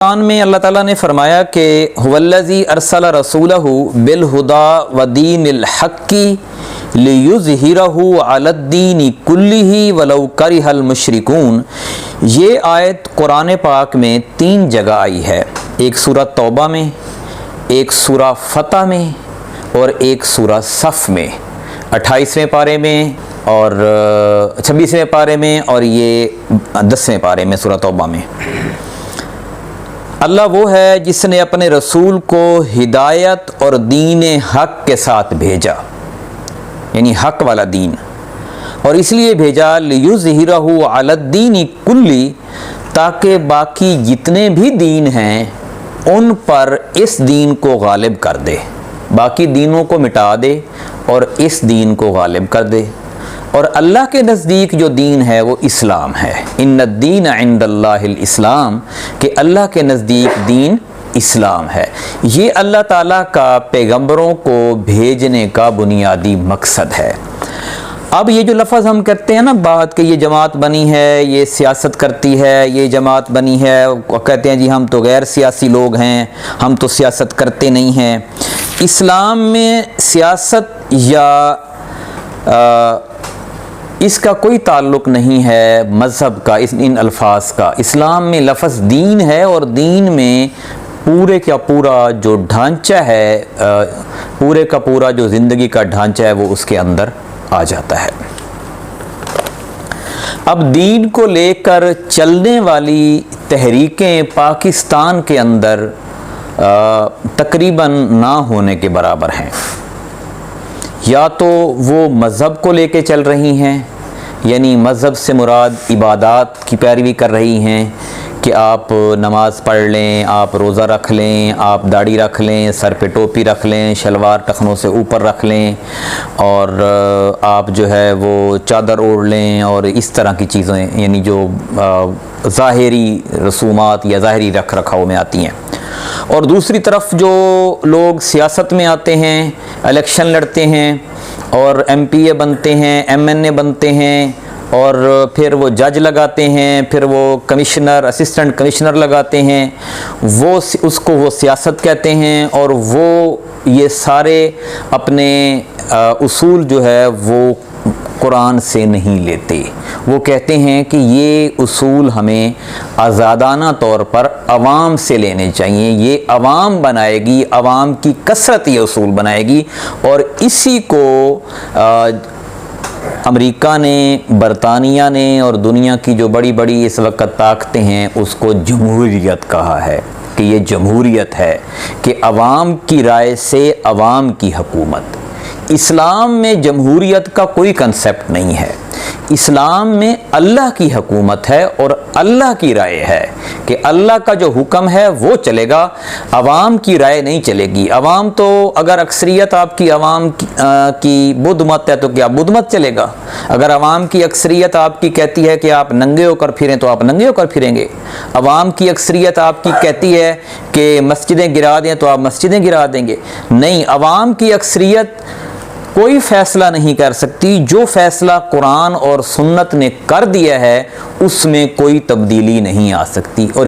قرآن میں اللہ تعالیٰ نے فرمایا کہ هُوَالَّذِي أَرْسَلَ رَسُولَهُ بِالْهُدَى وَدِينِ الْحَقِّ لِيُظْهِرَهُ عَلَى الدِّينِ كُلِّهِ وَلَوْ كَرِهَ الْمُشْرِكُونَ۔ یہ آیت قرآن پاک میں 3 جگہ آئی ہے، ایک سورہ توبہ میں، ایک سورہ فتح میں اور ایک سورہ صف میں، 28ویں پارے میں اور 26ویں پارے میں اور یہ 10ویں پارے میں سورہ توبہ میں۔ اللہ وہ ہے جس نے اپنے رسول کو ہدایت اور دین حق کے ساتھ بھیجا، یعنی حق والا دین، اور اس لیے بھیجا لِيُظْهِرَهُ عَلَى الدِّينِ كُلِّهِ، تاکہ باقی جتنے بھی دین ہیں ان پر اس دین کو غالب کر دے، باقی دینوں کو مٹا دے اور اس دین کو غالب کر دے۔ اور اللہ کے نزدیک جو دین ہے وہ اسلام ہے، ان الدین عند اللہ الاسلام، کہ اللہ کے نزدیک دین اسلام ہے۔ یہ اللہ تعالیٰ کا پیغمبروں کو بھیجنے کا بنیادی مقصد ہے۔ اب یہ جو لفظ ہم کرتے ہیں نا بات کہ یہ جماعت بنی ہے، یہ سیاست کرتی ہے، یہ جماعت بنی ہے، کہتے ہیں جی ہم تو غیر سیاسی لوگ ہیں، ہم تو سیاست کرتے نہیں ہیں۔ اسلام میں سیاست یا اس کا کوئی تعلق نہیں ہے مذہب کا، ان الفاظ کا۔ اسلام میں لفظ دین ہے اور دین میں پورے کا پورا جو ڈھانچہ ہے، پورے کا پورا جو زندگی کا ڈھانچہ ہے وہ اس کے اندر آ جاتا ہے۔ اب دین کو لے کر چلنے والی تحریکیں پاکستان کے اندر تقریباً نہ ہونے کے برابر ہیں۔ یا تو وہ مذہب کو لے کے چل رہی ہیں، یعنی مذہب سے مراد عبادات کی پیروی کر رہی ہیں کہ آپ نماز پڑھ لیں، آپ روزہ رکھ لیں، آپ داڑھی رکھ لیں، سر پہ ٹوپی رکھ لیں، شلوار ٹخنوں سے اوپر رکھ لیں، اور آپ جو ہے وہ چادر اوڑھ لیں، اور اس طرح کی چیزیں، یعنی جو ظاہری رسومات یا ظاہری رکھ رکھاؤ میں آتی ہیں۔ اور دوسری طرف جو لوگ سیاست میں آتے ہیں، الیکشن لڑتے ہیں اور ایم پی اے بنتے ہیں، ایم این اے بنتے ہیں، اور پھر وہ جج لگاتے ہیں، پھر وہ کمشنر، اسسٹنٹ کمشنر لگاتے ہیں، وہ اس کو وہ سیاست کہتے ہیں، اور وہ یہ سارے اپنے اصول جو ہے وہ قرآن سے نہیں لیتے۔ وہ کہتے ہیں کہ یہ اصول ہمیں آزادانہ طور پر عوام سے لینے چاہیے، یہ عوام بنائے گی، عوام کی کثرت یہ اصول بنائے گی، اور اسی کو امریکہ نے، برطانیہ نے اور دنیا کی جو بڑی بڑی اس وقت طاقتیں ہیں اس کو جمہوریت کہا ہے، کہ یہ جمہوریت ہے کہ عوام کی رائے سے عوام کی حکومت۔ اسلام میں جمہوریت کا کوئی کنسپٹ نہیں ہے، اسلام میں اللہ کی حکومت ہے اور اللہ کی رائے ہے کہ اللہ کا جو حکم ہے وہ چلے گا، عوام کی رائے نہیں چلے گی۔ عوام تو اگر اکثریت آپ کی عوام کی بدھ مت ہے تو کیا بدھ مت چلے گا؟ اگر عوام کی اکثریت آپ کی کہتی ہے کہ آپ ننگے ہو کر پھریں تو آپ ننگے ہو کر پھریں گے۔ عوام کی اکثریت آپ کی کہتی ہے کہ مسجدیں گرا دیں تو آپ مسجدیں گرا دیں گے؟ نہیں، عوام کی اکثریت کوئی فیصلہ نہیں کر سکتی، جو فیصلہ قرآن اور سنت نے کر دیا ہے اس میں کوئی تبدیلی نہیں آ سکتی۔ اور